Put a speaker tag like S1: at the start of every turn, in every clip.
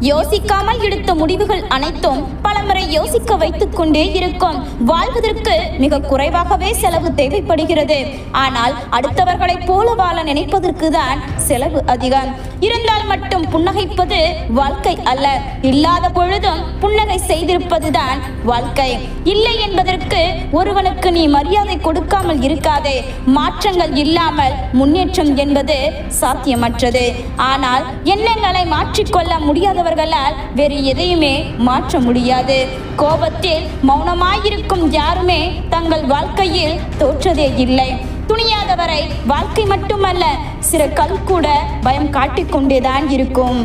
S1: யோசிக்காமல் எடுத்த முடிவுகள் அனைத்தும் பலமுறை யோசிக்க வைத்துக் கொண்டே இருக்கும். வாழ்வதற்கு மிக குறைவாகவே செலவு தேவைப்படுகிறது. ஆனால் அடுத்தவர்களைப் போல வாழ நினைப்பதற்கு தான் செலவு அதிகம். இருந்தால் மட்டும் புன்னகைப்பது வாழ்க்கை அல்ல. இல்லாத பொழுதும் புன்னகை செய்திருப்பதுதான் வாழ்க்கை. இல்லை என்பதற்கு ஒருவனுக்கு நீ மரியாதை கொடுக்காமல் இருக்காதே. மாற்றங்கள் இல்லாமல் முன்னேற்றம் என்பது சாத்தியமற்றது. ஆனால் எண்ணங்களை மாற்றிக்கொள்ள முடியாதவர்களால் வேறு எதையுமே மாற்ற முடியாது. கோபத்தில் மௌனமாயிருக்கும் யாருமே தங்கள் வாழ்க்கையில் தோற்றதே இல்லை. துணியாதவரை வாழ்க்கை மட்டுமல்ல, சில கல் கூட பயம் காட்டிக்கொண்டேதான் இருக்கும்.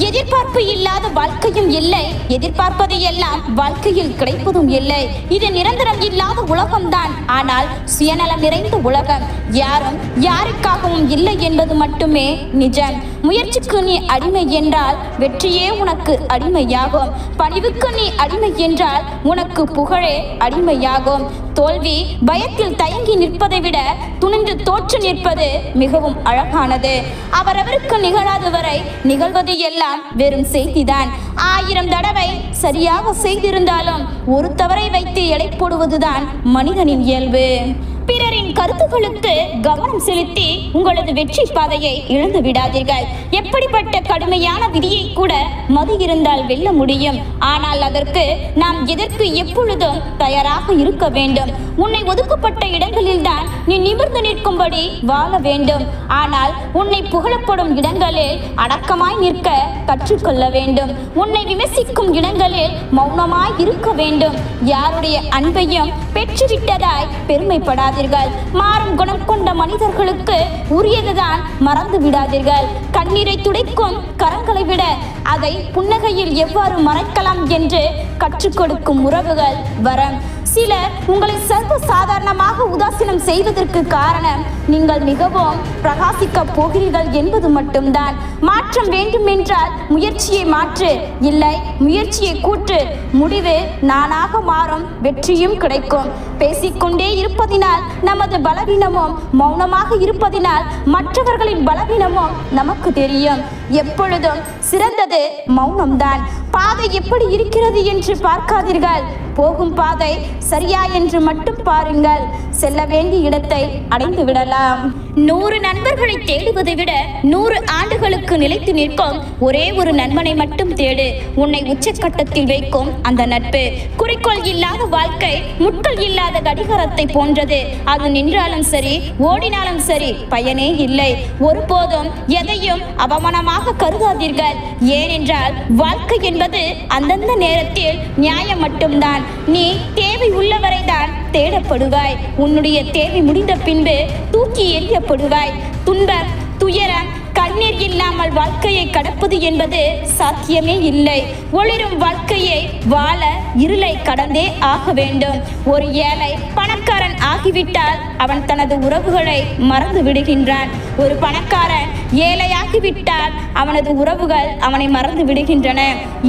S1: எதிர்பார்ப்பு இல்லாத வாழ்க்கையும் இல்லை, எதிர்பார்ப்பது எல்லாம் வாழ்க்கையில் கிடைப்பதும் இல்லை. இது நிரந்தரம் இல்லாத உலகம்தான். ஆனால் சுயநலம் நிறைந்த உலகம். யாரும் யாருக்காகவும் இல்லை என்பது மட்டுமே நிஜம். முயற்சிக்கு நீ அடிமை என்றால் வெற்றியே உனக்கு அடிமையாகும். பணிவுக்கு நீ அடிமை என்றால் உனக்கு புகழே அடிமையாகும். தோல்வி பயத்தில் தயங்கி நிற்பதை விட துணிந்து தோற்று நிற்பது மிகவும் அழகானது. அவரவருக்கு நிகழாதவரை நிகழ்வது எல்லாம் வெறும் செய்திதான். 1000 தடவை சரியாக செய்திருந்தாலும் ஒரு தவறை வைத்து எடை போடுவதுதான் மனிதனின் இயல்பு. பிறரின் கருத்துக்களுக்கு கவனம் செலுத்தி உங்களது வெற்றி பாதையை இழந்து விடாதீர்கள். எப்படிப்பட்ட கடுமையான விதியை கூட மதி இருந்தால் வெல்ல முடியும். ஆனால் அதற்கு நாம் எதற்கு எப்பொழுதும் தயாராக இருக்க வேண்டும். உன்னை ஒதுக்கப்பட்ட இடங்களில்தான் நீ நிமிர்ந்து நிற்கும்படி வாழ வேண்டும். ஆனால் உன்னை புகழப்படும் இடங்களில் அடக்கமாய் நிற்க கற்றுக்கொள்ள வேண்டும். உன்னை விமர்சிக்கும் இடங்களில் மௌனமாய் இருக்க வேண்டும். யாருடைய அன்பையும் பெற்றுவிட்டதாய் பெருமைப்படாது. மாறும் குணம் கொண்ட மனிதர்களுக்கு உரியதுதான் மறந்து விடாதீர்கள். கண்ணீரை துடைக்கும் கரங்களை விட அதை புன்னகையில் எவ்வாறு மறைக்கலாம் என்று கற்றுக் கொடுக்கும் உறவுகள் வரம். சிலர் உங்களை சர்வ சாதாரணமாக உதாசீனம் செய்வதற்கு காரணம் நீங்கள் மிகவும் பிரகாசிக்க போகிறீர்கள் என்பது மட்டும்தான். மாற்றம் வேண்டும் என்றால் முயற்சியை மாற்று, இல்லை முயற்சியை கூற்று. முடிவு நானாக மாறும், வெற்றியும் கிடைக்கும். பேசிக்கொண்டே இருப்பதினால் நமது பலவீனமும், மௌனமாக இருப்பதினால் மற்றவர்களின் பலவீனமும் நமக்கு தெரியும். எப்பொழுதும் சிறந்தது மௌனம்தான். பாதை எப்படி இருக்கிறது என்று பார்க்காதீர்கள், போகும் பாதை சரியா என்று மட்டும் பாருங்கள். செல்ல வேண்டிய இடத்தை அடைந்து விடலாம். 100 நண்பர்களை தேடுவதை விட 100 ஆண்டுகளுக்கு நிலைத்து நிற்கும் ஒரே ஒரு நண்பனை மட்டும் தேடு. உன்னை உச்சக்கட்டத்தில் வைக்கும் அந்த நட்பு. குறிக்கோள் இல்லாத வாழ்க்கை முட்கள் இல்லாத கடிகாரத்தை போன்றது. அது நின்றாலும் சரி, ஓடினாலும் சரி, பயனே இல்லை. ஒருபோதும் எதையும் அவமானமாக கருதாதீர்கள். ஏனென்றால் வாழ்க்கை என்பது அந்தந்த நேரத்தில் நியாயம் மட்டும்தான். நீ தேவை உள்ளவரை தான் தேடப்படுவாய். உன்னுடைய தேவை முடிந்த பின்பு தூக்கி எறியப்படுவாய். துன்பம், துயரம், கண்ணீர் இல்லாமல் வாழ்க்கையை கடப்பது என்பது சாத்தியமே இல்லை. ஒளிரும் வாழ்க்கையை வாழ இருளை கடந்தே ஆக வேண்டும். ஒரு ஏழை பணக்காரன் ஆகிவிட்டால் அவன் தனது உறவுகளை மறந்து விடுகின்றான். ஒரு பணக்காரன் ஏழையாகிவிட்டால் அவனது உறவுகள் அவனை மறந்து விடுகின்றன.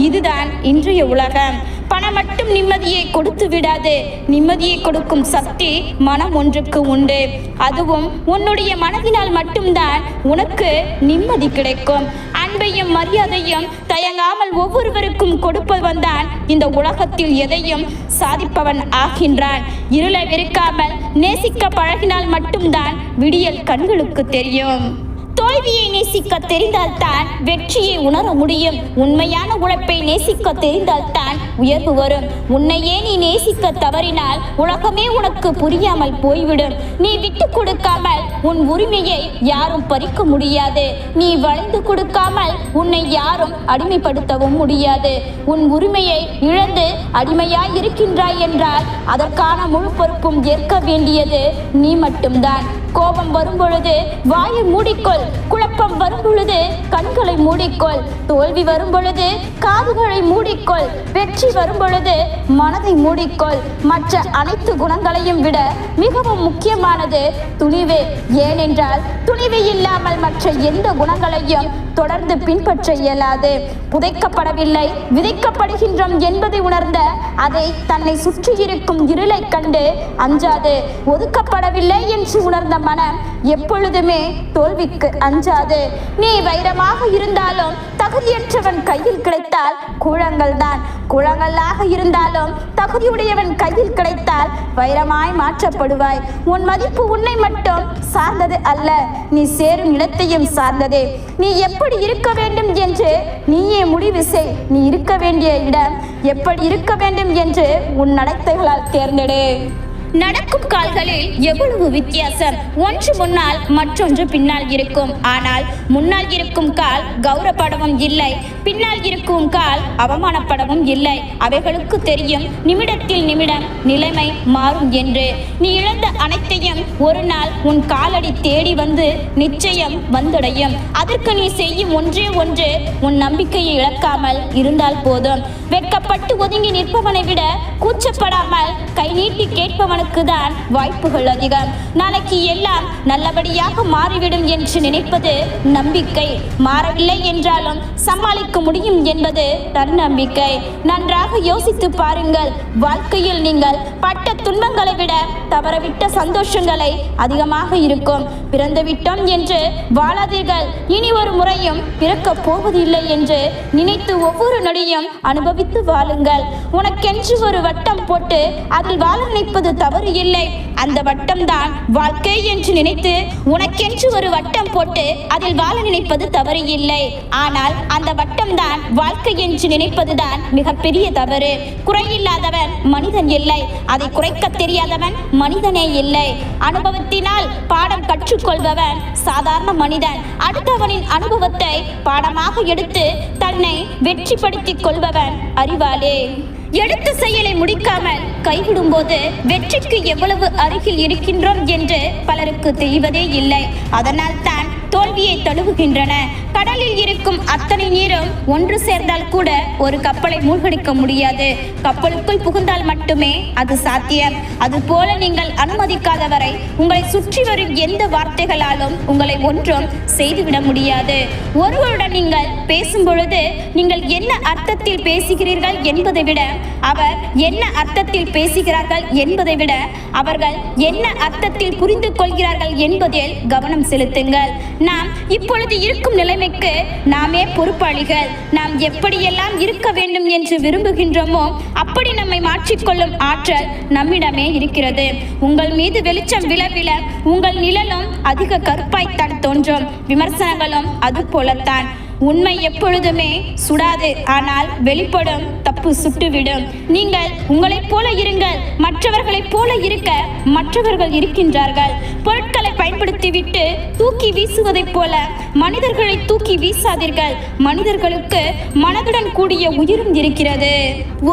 S1: இதுதான் இன்றைய உலகம். பணம் மட்டும் நிம்மதியை கொடுத்து விடாது. நிம்மதியை கொடுக்கும் சக்தி மனம் ஒன்றுக்கு உண்டு. அதுவும் உன்னுடைய மனதினால் மட்டும்தான் உனக்கு நிம்மதி கிடைக்கும். அன்பையும் மரியாதையும் தயங்காமல் ஒவ்வொருவருக்கும் கொடுப்பவன் தான் இந்த உலகத்தில் எதையும் சாதிப்பவன் ஆகின்றான். இருளை வெறுக்காமல் நேசிக்க பழகினால் மட்டும்தான் விடியல் கண்களுக்கு தெரியும். தோல்வியை நேசிக்க தெரிந்தால்தான் வெற்றியை உணர முடியும். உண்மையான உழைப்பை நேசிக்க தெரிந்தால்தான் உயர்வு வரும். உன்னையே நீ நேசிக்க தவறினால் உலகமே உனக்கு புரியாமல் போய்விடும். நீ விட்டு கொடுக்காமல் உன் உரிமையை யாரும் பறிக்க முடியாது. நீ வளைந்து கொடுக்காமல் உன்னை யாரும் அடிமைப்படுத்தவும் முடியாது. உன் உரிமையை இழந்து அடிமையாய் இருக்கின்றாய் என்றால் அதற்கான முழு பொறுப்பும் ஏற்க வேண்டியது நீ மட்டும்தான். கோபம் வரும் பொழுது வாயை மூடிக்கொள். குழப்பம் வரும் பொழுது கண்களை மூடிக்கொள். தோல்வி வரும் பொழுது காதுகளை மூடிக்கொள். வெற்றி வரும் பொழுது மனதை மூடிக்கொள். மற்ற அனைத்து குணங்களையும் விட மிகவும் முக்கியமானது துணிவு. ஏனென்றால் துணிவு இல்லாமல் மற்ற எந்த குணங்களையும் தொடர்ந்து பின்பற்ற இயலாது. புதைக்கப்படவில்லை, விதைக்கப்படுகின்றோம் என்பதை உணர்ந்த அதை தன்னை சுற்றி இருக்கும் இருளை கண்டு அஞ்சாது. ஒதுக்கப்படவில்லை என்று உணர்ந்த மனம் எப்பொழுதுமே தோல்விக்கு அஞ்சாது. நீ வைரமாக இருந்தாலும் தகுதியற்றவன் கையில் கிடைத்தால் கூழங்கள் தான். கூழங்களாக இருந்தாலும் தகுதியுடையவன் கையில் கிடைத்தால் வைரமாய் மாற்றப்படுவாய். உன் மதிப்பு உன்னை மட்டும் சார்ந்தது அல்ல, நீ சேரும் இடத்தையும் சார்ந்தது. நீ எப்படி இருக்க வேண்டும் என்று நீயே முடிவு செய். நீ இருக்க வேண்டிய இடம் எப்படி இருக்க வேண்டும் என்று உன் நடத்தைகளால் தேர்ந்தெடு. நடக்கும் கால்களில் எவ்வளவு வித்தியாசம்! ஒன்று முன்னால் மற்றொன்று பின்னால் இருக்கும். ஆனால் முன்னால் இருக்கும் கால் கௌரவப்படவும் இல்லை, பின்னால் இருக்கும் கால் அவமானப்படவும் இல்லை. அவைகளுக்கு தெரியும் நிமிடத்தில் நிமிடம் நிலைமை மாறும் என்று. நீ இழந்த அனைத்தையும் ஒரு நாள் உன் காலடி தேடி வந்து நிச்சயம் வந்தடையும். அதற்கு நீ செய்யும் ஒன்றே ஒன்று, உன் நம்பிக்கையை இழக்காமல் இருந்தால் போதும். வெட்கப்பட்டு ஒதுங்கி நிற்பவனை விட கூச்சப்படாமல் கை நீட்டி கேட்பவன் தான் வாய்ப்புகள் அதிகம். நாளைக்கு எல்லாம் நல்லபடியாக மாறிவிடும் என்று நினைப்பது நம்பிக்கை. மாறவில்லை என்றாலும் சமாளிக்க முடியும் என்பது தன்னம்பிக்கை. நன்றாக யோசித்து பாருங்கள். வாழ்க்கையில் நீங்கள் பட்ட துன்பங்களை விட தவறவிட்ட சந்தோஷங்களை அதிகமாக இருக்கும். பிறந்து விட்டோம் என்று வாழாதீர்கள். இனி ஒரு முறையும் பிறக்க போவதில்லை என்று நினைத்து ஒவ்வொரு நொடியும் அனுபவித்து வாழுங்கள். உனக்கென்று ஒரு வட்டம் போட்டு அதில் வாழ நினைப்பது தவறு இல்லை. அந்த வட்டம் தான் வாழ்க்கை என்று நினைத்து உனக்கென்று ஒரு வட்டம் போட்டு அதில் வாழ நினைப்பது தவறு இல்லை. ஆனால் அந்த வட்டம் தான் வாழ்க்கை என்று நினைப்பதுதான் மிகப்பெரிய தவறு. குறையில்லாதவன் மனிதன் இல்லை, அதை குறைக்க தெரியாதவன் மனிதனே இல்லை. அனுபவத்தினால் பாடம் கற்றுக்கொள்பவன் சாதாரண மனிதன். அடுத்தவனின் அனுபவத்தை பாடமாக எடுத்து தன்னை வெற்றிப்படுத்திக் கொள்பவன் அறிவாளி. எடுத்த செயலை முடிக்காமல் கைவிடும் போது வெற்றிக்கு எவ்வளவு அருகில் இருக்கின்றோம் என்று பலருக்கு தெரிவதே இல்லை. அதனால் தான் தோல்வியை தழுவுகின்றன. கடலில் இருக்கும் அத்தனை நீரும் ஒன்று சேர்ந்தால் கூட ஒரு கப்பலை மூழ்கடிக்க முடியாது. கப்பலுக்குள் புகுந்தால் மட்டுமே அது சாத்தியம். அதுபோல நீங்கள் அனுமதிக்காதவரை உங்களை சுற்றி வரும் எந்த வார்த்தைகளாலும் உங்களை ஒன்றும் செய்துவிட முடியாது. ஒருவருடன் நீங்கள் பேசும் பொழுது நீங்கள் என்ன அர்த்தத்தில் பேசுகிறீர்கள் என்பதை விட அவர் என்ன அர்த்தத்தில் பேசுகிறார்கள் என்பதை விட அவர்கள் என்ன அர்த்தத்தில் புரிந்து கொள்கிறார்கள் என்பதில் கவனம் செலுத்துங்கள். நாம் இப்பொழுது இருக்கும் நிலைமைக்கு நாமே பொறுப்பாளிகள். நாம் எப்படியெல்லாம் இருக்க வேண்டும் என்று விரும்புகின்றோமோ அப்படி நம்மை மாற்றிக்கொள்ளும் ஆற்றல் நம்மிடமே இருக்கிறது. உங்கள் மீது வெளிச்சம் விழ விழ உங்கள் நிழலும் அதிக கருப்பாய்த்தான் தோன்றும். விமர்சனங்களும் அது போலத்தான். உண்மை எப்பொழுதுமே சுடாது, ஆனால் வெளிப்படும் தப்பு சுட்டுவிடும். நீங்கள் உங்களைப் போல இருங்கள். மற்றவர்களைப் போல இருக்க மற்றவர்கள் இருக்கின்றார்கள். பொருட்களை பயன்படுத்திவிட்டு தூக்கி வீசுவதைப் போல மனிதர்களை தூக்கி வீசாதீர்கள். மனிதர்களுக்கு மனதுடன் கூடிய உயிரும் இருக்கிறது.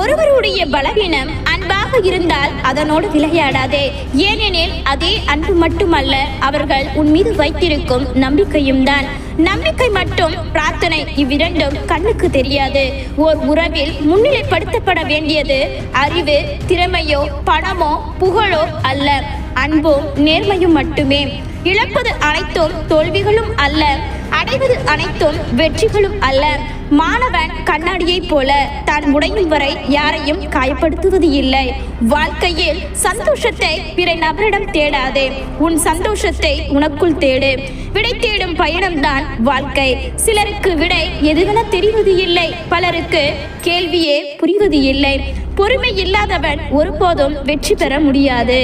S1: ஒருவருடைய பலவீனம் அன்பாக இருந்தால் அதனோடு விளையாடாதே. ஏனெனில் அதே அன்பு மட்டுமல்ல, அவர்கள் உன் மீது வைத்திருக்கும் நம்பிக்கையும் தான். நம்பிக்கை மற்றும் பிரார்த்தனை இவ்விரண்டும் கண்ணுக்கு தெரியாது. ஓர் உறவில் முன்னிலைப்படுத்தப்பட வேண்டியது அறிவு, திறமையோ, பணமோ, புகழோ அல்ல, அன்பும் நேர்மையும் மட்டுமே. இழப்பது அனைத்தும் தோல்விகளும் அல்ல, அடைவது அனைத்தும் வெற்றிகளும் அல்ல. மாணவன் கண்ணாடியை போல தான் உடையும் வரை யாரையும் காயப்படுத்துவது இல்லை. வாழ்க்கையில் சந்தோஷத்தை பிற நபரிடம் தேடாதே, உன் சந்தோஷத்தை உனக்குள் தேடு. விடை தேடும் பயணம்தான் வாழ்க்கை. சிலருக்கு விடை எதுவென தெரிவது இல்லை, பலருக்கு கேள்வியே புரிவது இல்லை. பொறுமை இல்லாதவன் ஒருபோதும் வெற்றி பெற முடியாது.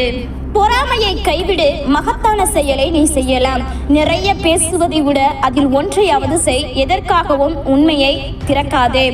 S1: பொறாமையை கைவிடு, மகத்தான செயலை நீ செய்யலாம். நிறைய பேசுவதை விட அதில் ஒன்றையாவது செய். எதற்காகவும் உண்மையை திறக்காதே.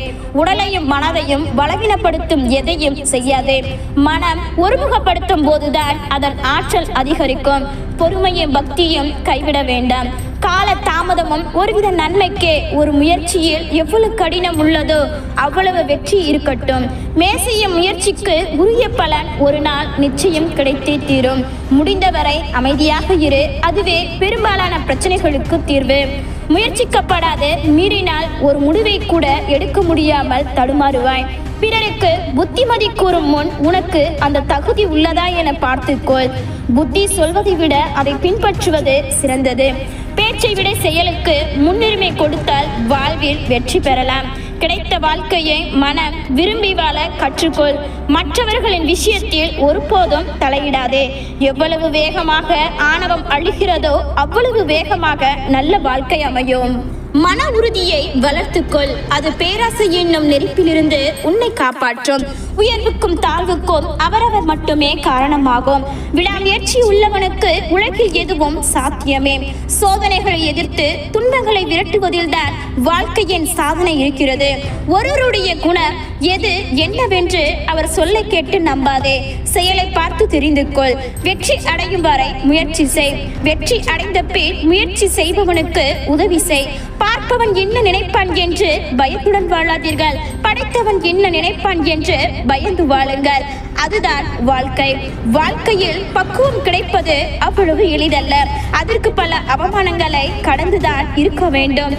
S1: உடலையும் மனதையும் பலவீனப்படுத்தும் எதையும் செய்யாதே. மனம் ஒருமுகப்படுத்தும் போதுதான் அதன் ஆற்றல் அதிகரிக்கும். பொறுமையும் பக்தியும் கைவிட வேண்டாம். கால தாமதமும் ஒருவித நன்மைக்கே. ஒரு முயற்சியில் எவ்வளவு கடினம் உள்ளதோ அவ்வளவு வெற்றி இருக்கட்டும். மேசைய முயற்சிக்கு உரிய பலன் ஒரு நாள் நிச்சயம் கிடைத்தே தீரும். முடிந்தவரை அமைதியாக இரு, அதுவே பெரும்பாலான பிரச்சனைகளுக்கு தீர்வு. முயற்சிக்கப்படாது மீறினால் ஒரு முடிவை கூட எடுக்க முடியாமல் தடுமாறுவாய். பிறருக்கு புத்திமதி கூறும் முன் உனக்கு அந்த தகுதி உள்ளதா என பார்த்துக்கொள். புத்தி சொல்வதை விட அதை பின்பற்றுவது சிறந்தது. பேச்சை விட செயலுக்கு முன்னுரிமை கொடுத்தால் வாழ்வில் வெற்றி பெறலாம். கிடைத்த வாழ்க்கையை மனம் விரும்பி வாழ கற்றுக்கொள். மற்றவர்களின் விஷயத்தில் ஒருபோதும் தலையிடாதே. எவ்வளவு வேகமாக ஆணவம் அழிகிறதோ அவ்வளவு வேகமாக நல்ல வாழ்க்கை அமையும். மன உறுதியை வளர்த்துக்கொள். அது பேராசை என்னும் நெருப்பிலிருந்து உன்னை காப்பாற்றும். உயர்வுக்கும் தாழ்வுக்கும் அவரவர் மட்டுமே காரணமாகும். விடாமுயற்சி உள்ளவனுக்கு உலகில் எதுவும் சாத்தியமே. சோதனைகளை எதிர்த்து துன்பங்களை விரட்டுவதில்தான் வாழ்க்கையின் சாதனை இருக்கிறது. ஒருவருடைய குணம் எது என்னவென்று அவர் சொல்லை கேட்டு நம்பாதே. செயலை பார்த்து தெரிந்து கொள். வெற்றி அடையும் வரை முயற்சி செய். வெற்றி அடைந்த பின் முயற்சி செய்பவனுக்கு உதவி செய். பார்ப்பவன் என்ன நினைப்பான் என்று பயத்துடன் வாழாதீர்கள். படைத்தவன் என்ன நினைப்பான் என்று பயந்து வாழுங்கள். அதுதான் வாழ்க்கை. வாழ்க்கையில் பக்குவம் கிடைப்பது அவ்வளவு எளிதல்ல. அதற்கு பல அவமானங்களை கடந்துதான் இருக்க வேண்டும்.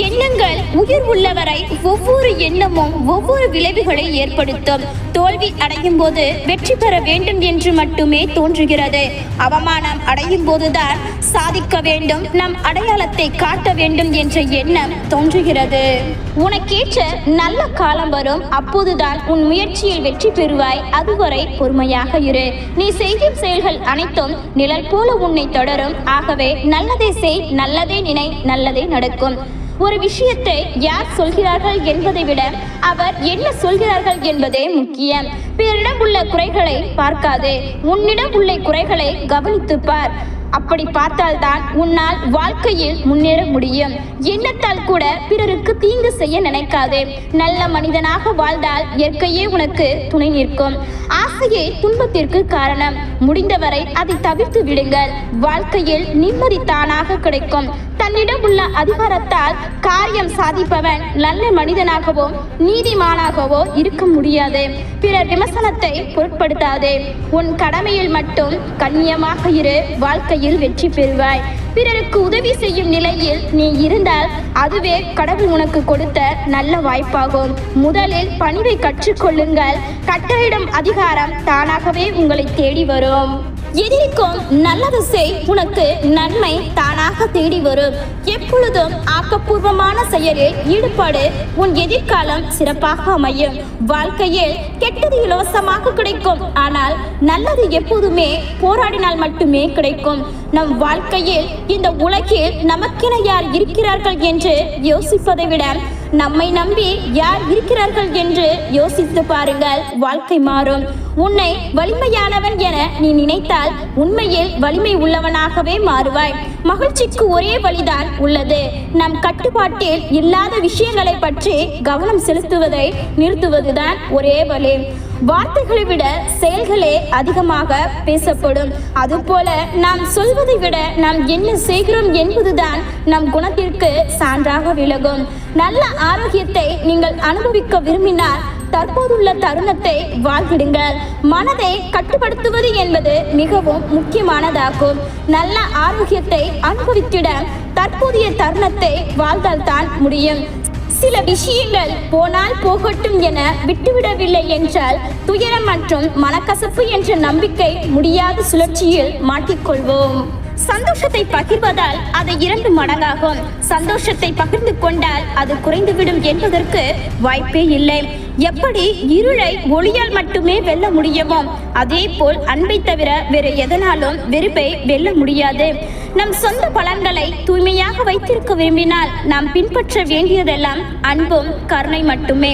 S1: எண்ணங்கள் உயிர் உள்ளவரை ஒவ்வொரு எண்ணமும் ஒவ்வொரு விளைவுகளை ஏற்படுத்தும். தோல்வி அடையும் போது வெற்றி பெற வேண்டும் என்று மட்டுமே தோன்றுகிறது. அவமானம் அடையும் போதுதான் சாதிக்க வேண்டும், நம் அடையாளத்தை காட்ட வேண்டும் என்ற எண்ணம் தோன்றுகிறது. உனக்கேற்ற நல்ல காலம் வரும். அப்போதுதான் உன் முயற்சியில் வெற்றி பெறுவாய். அதுவரை பொறுமையாக இரு. நீ செய்யும் செயல்கள் அனைத்தும் நிழல் போல உன்னை தொடரும். ஆகவே நல்லதே செய், நல்லதே நினை, நல்லதே நடக்கும். ஒரு விஷயத்தை யார் சொல்கிறார்கள் என்பதை விட அவர் என்ன சொல்கிறார்கள் என்பதே முக்கியம். பிறரிடம் உள்ள குறைகளை பார்க்காதே, உன்னிடம் உள்ள குறைகளை கவனித்து பார். அப்படி பார்த்தால்தான் உன்னால் வாழ்க்கையில் முன்னேற முடியும். எண்ணத்தால் கூட பிறருக்கு தீங்கு செய்ய நினைக்காதே. நல்ல மனிதனாக வாழ்ந்தால் இயற்கையே உனக்கு துணை நிற்கும். ஆசையே துன்பத்திற்கு காரணம். முடிந்தவரை அதை தவிர்த்து விடுங்கள். வாழ்க்கையில் நிம்மதி தானாக கிடைக்கும். தன்னிடம் உள்ள அதிகாரத்தால் காரியம் சாதிப்பவன் நல்ல மனிதனாகவோ நீதிமானாகவோ இருக்க முடியாது. பிறர் விமர்சனத்தை பொருட்படுத்தாதே. உன் கடமையில் மட்டும் கண்ணியமாக இரு. வாழ்க்கையில் வெற்றி பெறுவாய். பிறருக்கு உதவி செய்யும் நிலையில் நீ இருந்தால் அதுவே கடவுள் உனக்கு கொடுத்த நல்ல வாய்ப்பாகும். முதலில் பணிவை கற்றுக்கொள்ளுங்கள். கட்டளையிடும் அதிகாரம் தானாகவே உங்களை தேடி வரும். எதிர்க்கும் நல்லது செய், உனக்கு நன்மை தானாக தேடி வரும். எப்பொழுதும் ஆக்கப்பூர்வமான செயலில் ஈடுபாடு உன் எதிர்காலம் சிறப்பாக அமையும். வாழ்க்கையில் கெட்டது இலவசமாக கிடைக்கும். ஆனால் நல்லது எப்போதுமே போராடினால் மட்டுமே கிடைக்கும். நம் வாழ்க்கையில் இந்த உலகில் நமக்கென யார் இருக்கிறார்கள் என்று யோசிப்பதை விட நம்மை நம்பி யார் இருக்கிறார்கள் என்று யோசித்து பாருங்கள். வாழ்க்கை மாறும். உன்னை வலிமையானவன் என நீ நினைத்தால் உண்மையில் வலிமை உள்ளவனாகவே மாறுவாய். மகிழ்ச்சிக்கு ஒரே வழிதான் உள்ளது. நம் கட்டுப்பாட்டில் இல்லாத விஷயங்களை பற்றி கவனம் செலுத்துவதை நிறுத்துவதுதான் ஒரே வழி. வார்த்தைகளை விட செயல்களே அதிகமாக பேசப்படும். அதுபோல நாம் சொல்வதை விட நாம் என்ன செய்கிறோம் என்பதுதான் நம் குணத்திற்கு சான்றாக விலகும். நல்ல ஆரோக்கியத்தை நீங்கள் அனுபவிக்க விரும்பினால் தற்போதுள்ள தருணத்தை வாழ்விடுங்கள். மனதை கட்டுப்படுத்துவது என்பது மிகவும் முக்கியமானதாகும். நல்ல ஆரோக்கியத்தை அனுபவித்திட தற்போதைய தருணத்தை வாழ்ந்தால்தான் முடியும். சில விஷயங்கள் போனால் போகட்டும் என விட்டுவிடவில்லை என்றால் துயரம் மற்றும் மனக்கசப்பு என்ற நம்பிக்கை முடியாத சுழற்சியில் மாட்டிக்கொள்வோம். சந்தோஷத்தை பகிர்வதால் அது 2 மடங்காகும். சந்தோஷத்தை பகிர்ந்து கொண்டால் அது குறைந்துவிடும் என்பதற்கு வாய்ப்பே இல்லை. எப்படி இருளை ஒளியால் மட்டுமே வெல்ல முடியுமோ அதே போல் அன்பை தவிர வேறு எதனாலும் வெறுப்பை வெல்ல முடியாது. நம் சொந்த பலன்களை தூய்மையாக வைத்திருக்க விரும்பினால் நாம் பின்பற்ற வேண்டியதெல்லாம் அன்பும் கருணை மட்டுமே.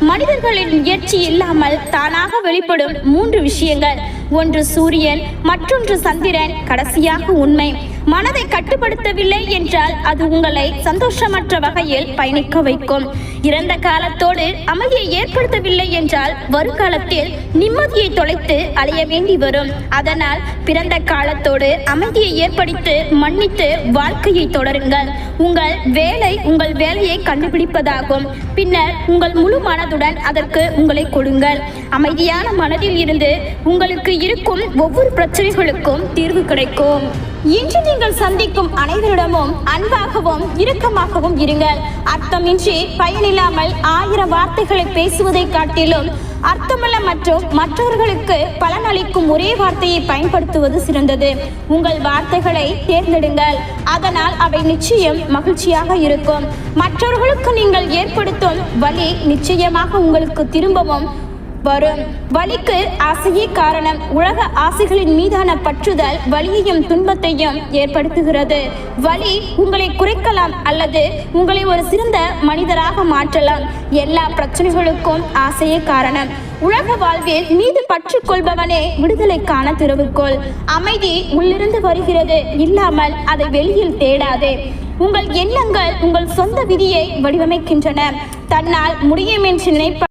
S1: மனிதர்களின் முயற்சி இல்லாமல் தானாக வெளிப்படும் 3 விஷயங்கள். ஒன்று சூரியன், மற்றொன்று சந்திரன், கடைசியாக உண்மை. மனதை கட்டுப்படுத்தவில்லை என்றால் அது உங்களை சந்தோஷமற்ற வகையில் பயணிக்க வைக்கும். இறந்த காலத்தோடு அமைதியை ஏற்படுத்தவில்லை என்றால் வருங்காலத்தில் நிம்மதியை தொலைத்து அலைய வேண்டி வரும். அதனால் பிறந்த காலத்தோடு அமைதியை ஏற்படுத்தி மன்னித்து வாழ்க்கையை தொடருங்கள். உங்கள் வேலை உங்கள் வேலையை கண்டுபிடிப்பதாகும். பின்னர் உங்கள் முழு மனதுடன் அதற்கு உங்களை கொடுங்கள். அமைதியான மனதில் இருந்து உங்களுக்கு இருக்கும் ஒவ்வொரு பிரச்சனைகளுக்கும் தீர்வு கிடைக்கும். இன்று நீங்கள் சந்திக்கும் அனைவரிடமும் அன்பாகவும் இரக்கமாகவும் இருங்கள். அர்த்தமின்றி பயனில்லாமல் 1000 வார்த்தைகளை பேசுவதை காட்டிலும் அர்த்தமுள்ள மற்றும் மற்றவர்களுக்கு பலனளிக்கும் ஒரே வார்த்தையை பயன்படுத்துவது சிறந்தது. உங்கள் வார்த்தைகளை தேர்ந்தெடுங்கள், அதனால் அவை நிச்சயம் மகிழ்ச்சியாக இருக்கும். மற்றவர்களுக்கு நீங்கள் ஏற்படுத்தும் வலி நிச்சயமாக உங்களுக்கு திரும்பவும் வரும். வலிக்கு ஆசையே காரணம். உலக ஆசைகளின் மீதான பற்றுதல் வலியையும் துன்பத்தையும் ஏற்படுத்துகிறது. வலி உங்களை குறைக்கலாம் அல்லது உங்களை ஒரு சிறந்த மனிதராக மாற்றலாம். எல்லா பிரச்சனைகளுக்கும் ஆசையே காரணம். உலக வாழ்வில் மீது பற்று கொள்பவனே விடுதலைக்கான திறவுகோல். அமைதி உள்ளிருந்து வருகிறது, இல்லாமல் அதை வெளியில் தேடாதே. உங்கள் எண்ணங்கள் உங்கள் சொந்த விதியை வடிவமைக்கின்றன. தன்னால் முடியும் என்று நினைப்ப